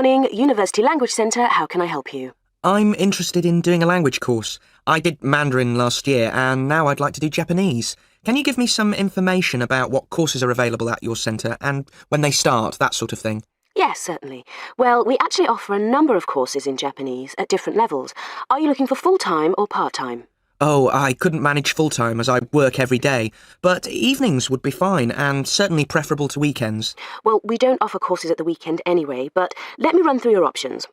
morning, University Language Centre. How can I help you? I'm interested in doing a language course. I did Mandarin last year and now I'd like to do Japanese. Can you give me some information about what courses are available at your centre and when they start, that sort of thing? Yes, certainly. Well, we actually offer a number of courses in Japanese at different levels. Are you looking for full-time or part-time? Oh, I couldn't manage full-time as I work every day, but evenings would be fine and certainly preferable to weekends. Well, we don't offer courses at the weekend anyway, but let me run through your options.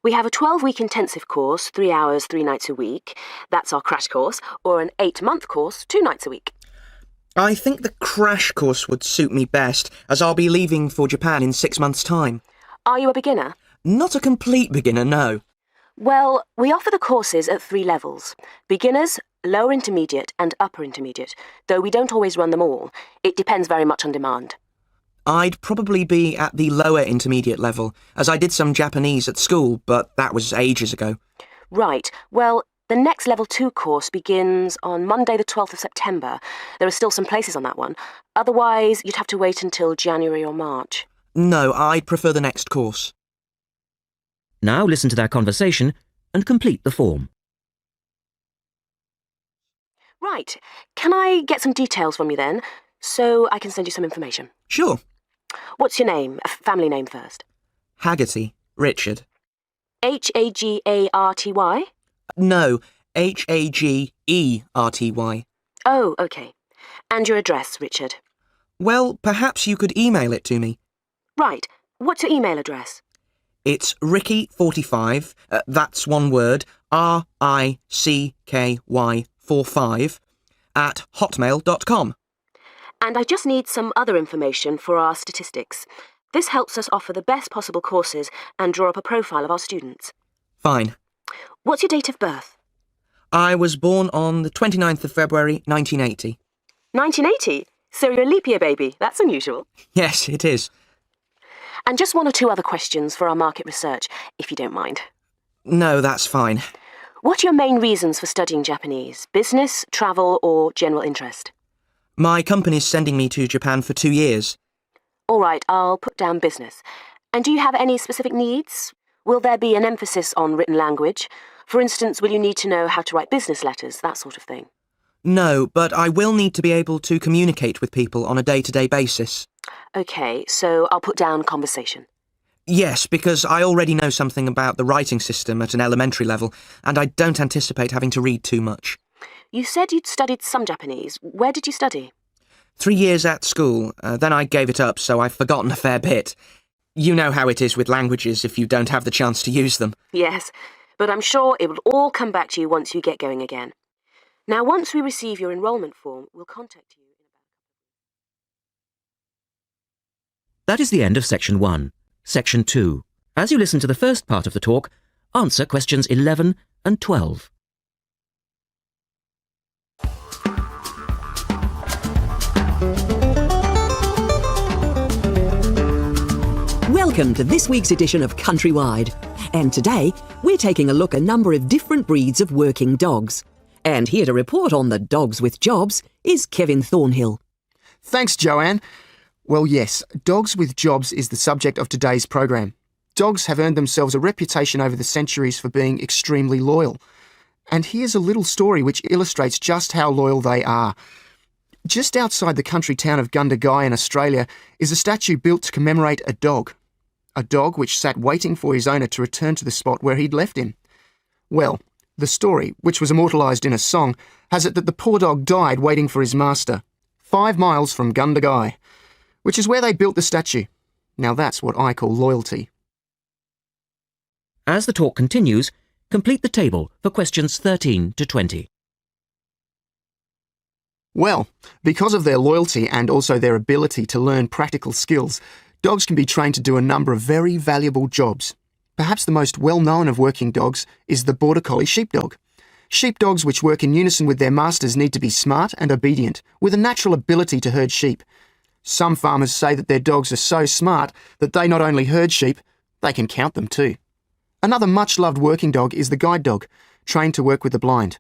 We have a 12-week intensive course, 3 hours, 3 nights a week. That's our crash course, or an 8-month course, 2 nights a week. I think the crash course would suit me best, as I'll be leaving for Japan in 6 months' time. Are you a beginner? Not a complete beginner, no. Well, we offer the courses at 3 levels. Beginners, lower intermediate and upper intermediate, though we don't always run them all. It depends very much on demand. I'd probably be at the lower intermediate level, as I did some Japanese at school, but that was ages ago. Right. Well, the next Level 2 course begins on Monday the 12th of September. There are still some places on that one. Otherwise, you'd have to wait until January or March. No, I'd prefer the next course. Now listen to their conversation and complete the form. Right. Can I get some details from you then, so I can send you some information? Sure. What's your name? Family name first. Haggerty, Richard. Hagarty? No, Hagerty. Oh, OK. And your address, Richard? Well, perhaps you could email it to me. Right. What's your email address? It's Ricky45, that's one word, RICKY45, @hotmail.com. And I just need some other information for our statistics. This helps us offer the best possible courses and draw up a profile of our students. Fine. What's your date of birth? I was born on the 29th of February, 1980. 1980? So you're a leap year baby. That's unusual. Yes, it is. And just 1 or 2 other questions for our market research, if you don't mind. No, that's fine. What are your main reasons for studying Japanese? Business, travel, or general interest? My company's sending me to Japan for 2 years. All right, I'll put down business. And do you have any specific needs? Will there be an emphasis on written language? For instance, will you need to know how to write business letters, that sort of thing? No, but I will need to be able to communicate with people on a day-to-day basis. OK, so I'll put down conversation. Yes, because I already know something about the writing system at an elementary level, and I don't anticipate having to read too much. You said you'd studied some Japanese. Where did you study? 3 years at school, then I gave it up, so I've forgotten a fair bit. You know how it is with languages if you don't have the chance to use them. Yes, but I'm sure it will all come back to you once you get going again. Now, once we receive your enrolment form, we'll contact you. That is the end of Section 1. Section 2. As you listen to the first part of the talk, answer questions 11 and 12. Welcome to this week's edition of Countrywide. And today, we're taking a look at a number of different breeds of working dogs. And here to report on the dogs with jobs is Kevin Thornhill. Thanks, Joanne. Well, yes, dogs with jobs is the subject of today's program. Dogs have earned themselves a reputation over the centuries for being extremely loyal. And here's a little story which illustrates just how loyal they are. Just outside the country town of Gundagai in Australia is a statue built to commemorate a dog which sat waiting for his owner to return to the spot where he'd left him. Well, the story, which was immortalised in a song, has it that the poor dog died waiting for his master, 5 miles from Gundagai, which is where they built the statue. Now that's what I call loyalty. As the talk continues, complete the table for questions 13 to 20. Well, because of their loyalty and also their ability to learn practical skills, dogs can be trained to do a number of very valuable jobs. Perhaps the most well-known of working dogs is the Border Collie sheepdog. Sheepdogs which work in unison with their masters need to be smart and obedient, with a natural ability to herd sheep. Some farmers say that their dogs are so smart that they not only herd sheep, they can count them too. Another much-loved working dog is the guide dog, trained to work with the blind.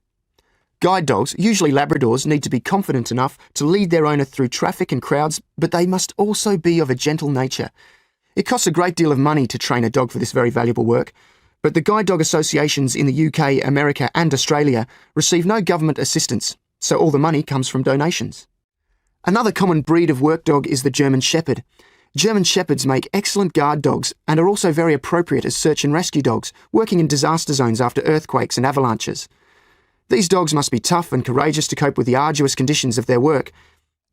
Guide dogs, usually Labradors, need to be confident enough to lead their owner through traffic and crowds, but they must also be of a gentle nature. It costs a great deal of money to train a dog for this very valuable work, but the guide dog associations in the UK, America and Australia receive no government assistance, so all the money comes from donations. Another common breed of work dog is the German Shepherd. German Shepherds make excellent guard dogs and are also very appropriate as search and rescue dogs, working in disaster zones after earthquakes and avalanches. These dogs must be tough and courageous to cope with the arduous conditions of their work,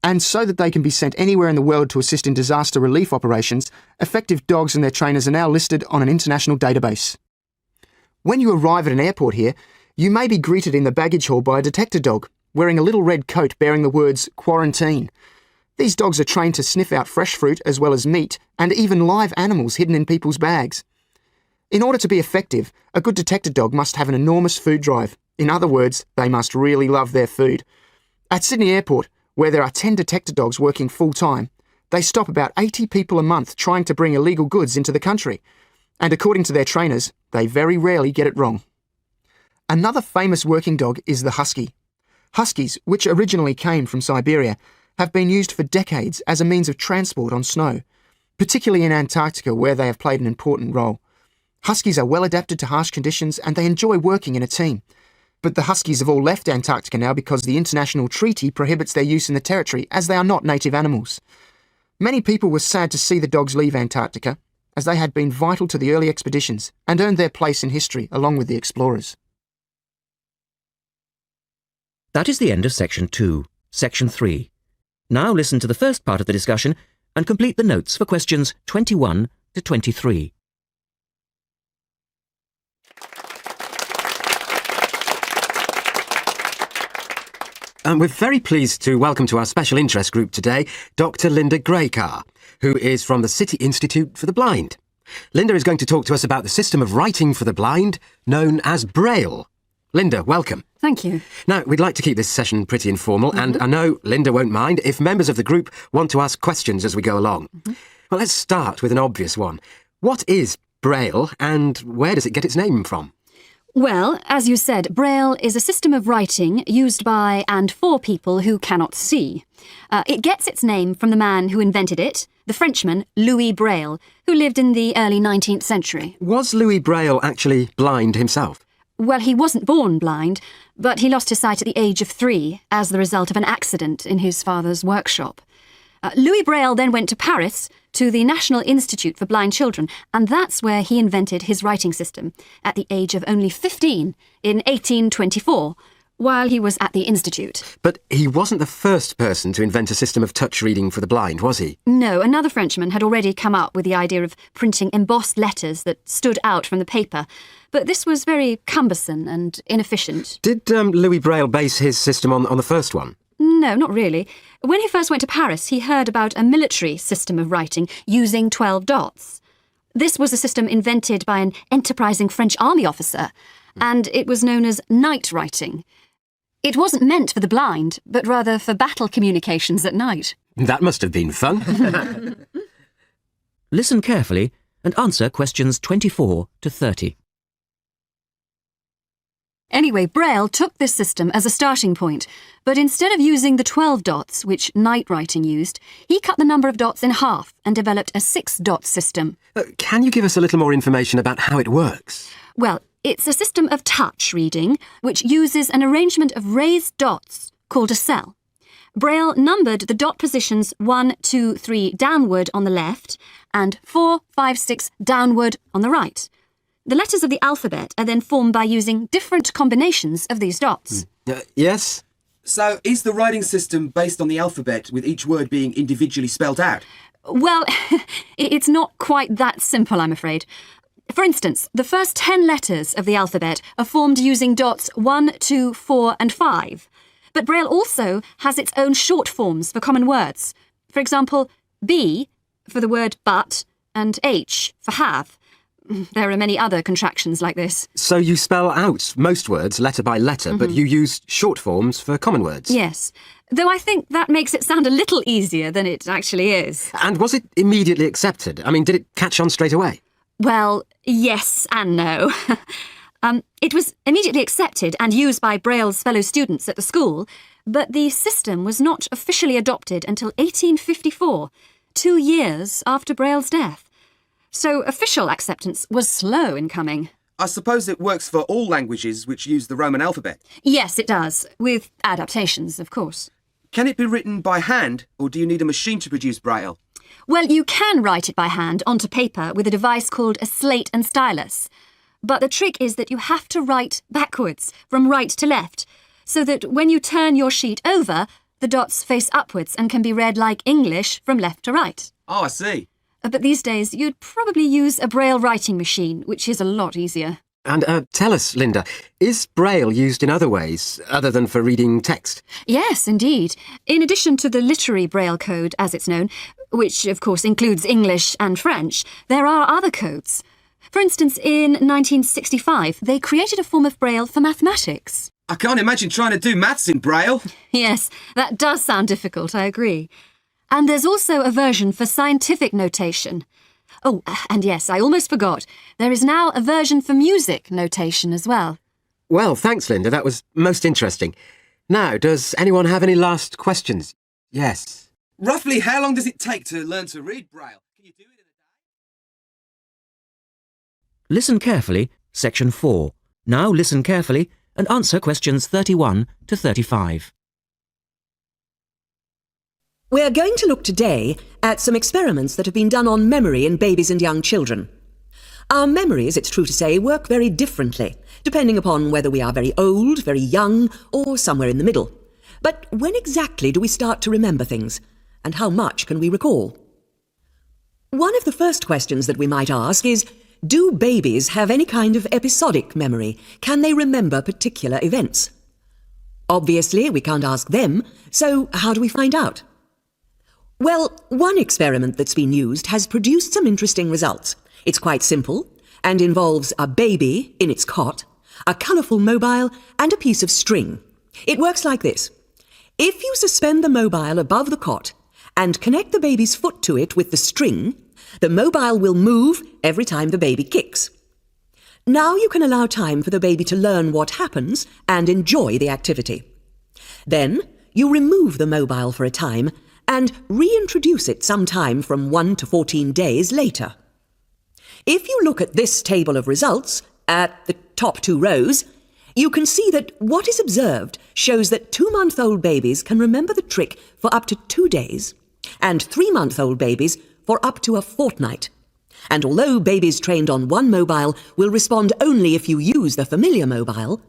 and so that they can be sent anywhere in the world to assist in disaster relief operations, effective dogs and their trainers are now listed on an international database. When you arrive at an airport here, you may be greeted in the baggage hall by a detector dog, wearing a little red coat bearing the words "Quarantine." These dogs are trained to sniff out fresh fruit as well as meat and even live animals hidden in people's bags. In order to be effective, a good detector dog must have an enormous food drive. In other words, they must really love their food. At Sydney Airport, where there are 10 detector dogs working full-time, they stop about 80 people a month trying to bring illegal goods into the country. And according to their trainers, they very rarely get it wrong. Another famous working dog is the husky. Huskies, which originally came from Siberia, have been used for decades as a means of transport on snow, particularly in Antarctica where they have played an important role. Huskies are well adapted to harsh conditions and they enjoy working in a team. But the huskies have all left Antarctica now because the international treaty prohibits their use in the territory as they are not native animals. Many people were sad to see the dogs leave Antarctica, as they had been vital to the early expeditions and earned their place in history along with the explorers. That is the end of Section 2. Section 3. Now listen to the first part of the discussion and complete the notes for questions 21 to 23. We're very pleased to welcome to our special interest group today Dr. Linda Graycar, who is from the City Institute for the Blind. Linda is going to talk to us about the system of writing for the blind known as Braille. Linda, welcome. Thank you. Now, we'd like to keep this session pretty informal, and I know Linda won't mind if members of the group want to ask questions as we go along. Well, let's start with an obvious one. What is Braille, and where does it get its name from? Well, as you said, Braille is a system of writing used by and for people who cannot see. It gets its name from the man who invented it, the Frenchman Louis Braille, who lived in the early 19th century. Was Louis Braille actually blind himself? Well, he wasn't born blind, but he lost his sight at the age of 3 as the result of an accident in his father's workshop. Louis Braille then went to Paris to the National Institute for Blind Children, and that's where he invented his writing system at the age of only 15 in 1824, while he was at the institute. But he wasn't the first person to invent a system of touch reading for the blind, was he? No, another Frenchman had already come up with the idea of printing embossed letters that stood out from the paper, but this was very cumbersome and inefficient. Did Louis Braille base his system on the first one? No, not really. When he first went to Paris, he heard about a military system of writing using 12 dots. This was a system invented by an enterprising French army officer, and it was known as night writing. It wasn't meant for the blind, but rather for battle communications at night. That must have been fun. Listen carefully and answer questions 24 to 30. Anyway, Braille took this system as a starting point, but instead of using the 12 dots, which night writing used, he cut the number of dots in half and developed a 6-dot system. Can you give us a little more information about how it works? Well, it's a system of touch reading, which uses an arrangement of raised dots called a cell. Braille numbered the dot positions 1, 2, 3 downward on the left and 4, 5, 6 downward on the right. The letters of the alphabet are then formed by using different combinations of these dots. Yes? So, is the writing system based on the alphabet, with each word being individually spelt out? Well, it's not quite that simple, I'm afraid. For instance, the first 10 letters of the alphabet are formed using dots 1, 2, 4 and 5. But Braille also has its own short forms for common words. For example, B for the word but and H for have. There are many other contractions like this. So you spell out most words letter by letter, but you use short forms for common words? Yes, though I think that makes it sound a little easier than it actually is. And was it immediately accepted? I mean, did it catch on straight away? Well, yes and no. It was immediately accepted and used by Braille's fellow students at the school, but the system was not officially adopted until 1854, 2 years after Braille's death. So official acceptance was slow in coming. I suppose it works for all languages which use the Roman alphabet. Yes, it does, with adaptations, of course. Can it be written by hand, or do you need a machine to produce Braille? Well, you can write it by hand onto paper with a device called a slate and stylus. But the trick is that you have to write backwards, from right to left, so that when you turn your sheet over, the dots face upwards and can be read like English from left to right. Oh, I see. But these days, you'd probably use a Braille writing machine, which is a lot easier. And tell us, Linda, is Braille used in other ways, other than for reading text? Yes, indeed. In addition to the literary Braille code, as it's known, which of course includes English and French, there are other codes. For instance, in 1965, they created a form of Braille for mathematics. I can't imagine trying to do maths in Braille. Yes, that does sound difficult, I agree. And there's also a version for scientific notation. Oh, and yes, I almost forgot. There is now a version for music notation as well. Well, thanks, Linda. That was most interesting. Now, does anyone have any last questions? Yes. Roughly how long does it take to learn to read Braille? Can you do it in a day? Listen carefully, section 4. Now listen carefully and answer questions 31 to 35. We're going to look today at some experiments that have been done on memory in babies and young children. Our memories, it's true to say, work very differently, depending upon whether we are very old, very young, or somewhere in the middle. But when exactly do we start to remember things? And how much can we recall? One of the first questions that we might ask is, do babies have any kind of episodic memory? Can they remember particular events? Obviously, we can't ask them, so how do we find out? Well, one experiment that's been used has produced some interesting results. It's quite simple and involves a baby in its cot, a colourful mobile, and a piece of string. It works like this. If you suspend the mobile above the cot and connect the baby's foot to it with the string, the mobile will move every time the baby kicks. Now you can allow time for the baby to learn what happens and enjoy the activity. Then you remove the mobile for a time and reintroduce it sometime from 1 to 14 days later. If you look at this table of results, at the top 2 rows, you can see that what is observed shows that 2-month-old babies can remember the trick for up to 2 days, and 3-month-old babies for up to a fortnight. And although babies trained on one mobile will respond only if you use the familiar mobile,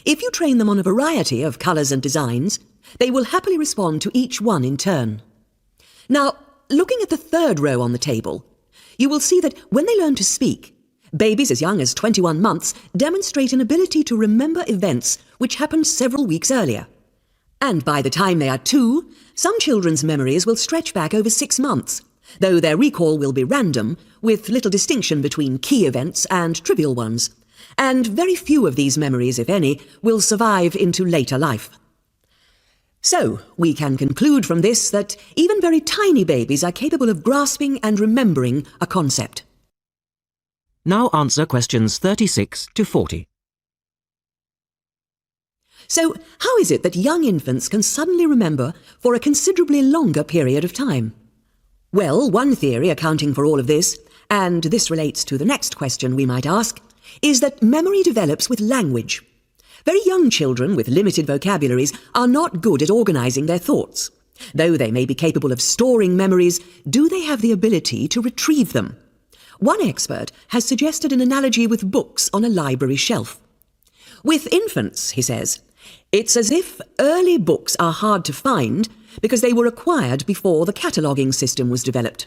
if you train them on a variety of colours and designs, they will happily respond to each one in turn. Now, looking at the 3rd row on the table, you will see that when they learn to speak, babies as young as 21 months demonstrate an ability to remember events which happened several weeks earlier. And by the time they are 2, some children's memories will stretch back over 6 months, though their recall will be random, with little distinction between key events and trivial ones. And very few of these memories, if any, will survive into later life. So, we can conclude from this that even very tiny babies are capable of grasping and remembering a concept. Now answer questions 36 to 40. So, how is it that young infants can suddenly remember for a considerably longer period of time? Well, one theory accounting for all of this, and this relates to the next question we might ask, is that memory develops with language. Very young children with limited vocabularies are not good at organising their thoughts. Though they may be capable of storing memories, do they have the ability to retrieve them? One expert has suggested an analogy with books on a library shelf. With infants, he says, it's as if early books are hard to find because they were acquired before the cataloguing system was developed.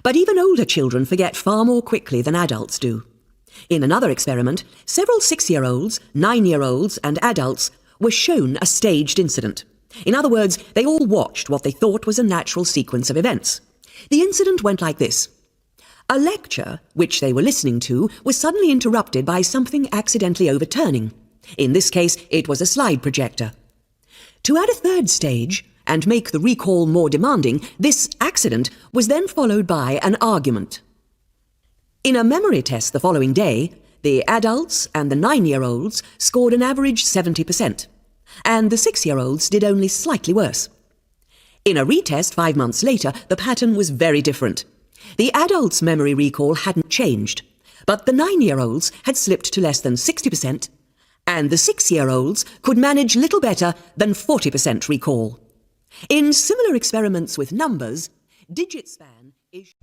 But even older children forget far more quickly than adults do. In another experiment, several 6-year-olds, 9-year-olds, and adults were shown a staged incident. In other words, they all watched what they thought was a natural sequence of events. The incident went like this. A lecture, which they were listening to, was suddenly interrupted by something accidentally overturning. In this case, it was a slide projector. To add a 3rd stage, and make the recall more demanding, this accident was then followed by an argument. In a memory test the following day, the adults and the 9-year-olds scored an average 70%, and the 6-year-olds did only slightly worse. In a retest 5 months later, the pattern was very different. The adults' memory recall hadn't changed, but the 9-year-olds had slipped to less than 60%, and the 6-year-olds could manage little better than 40% recall. In similar experiments with numbers, digit span is...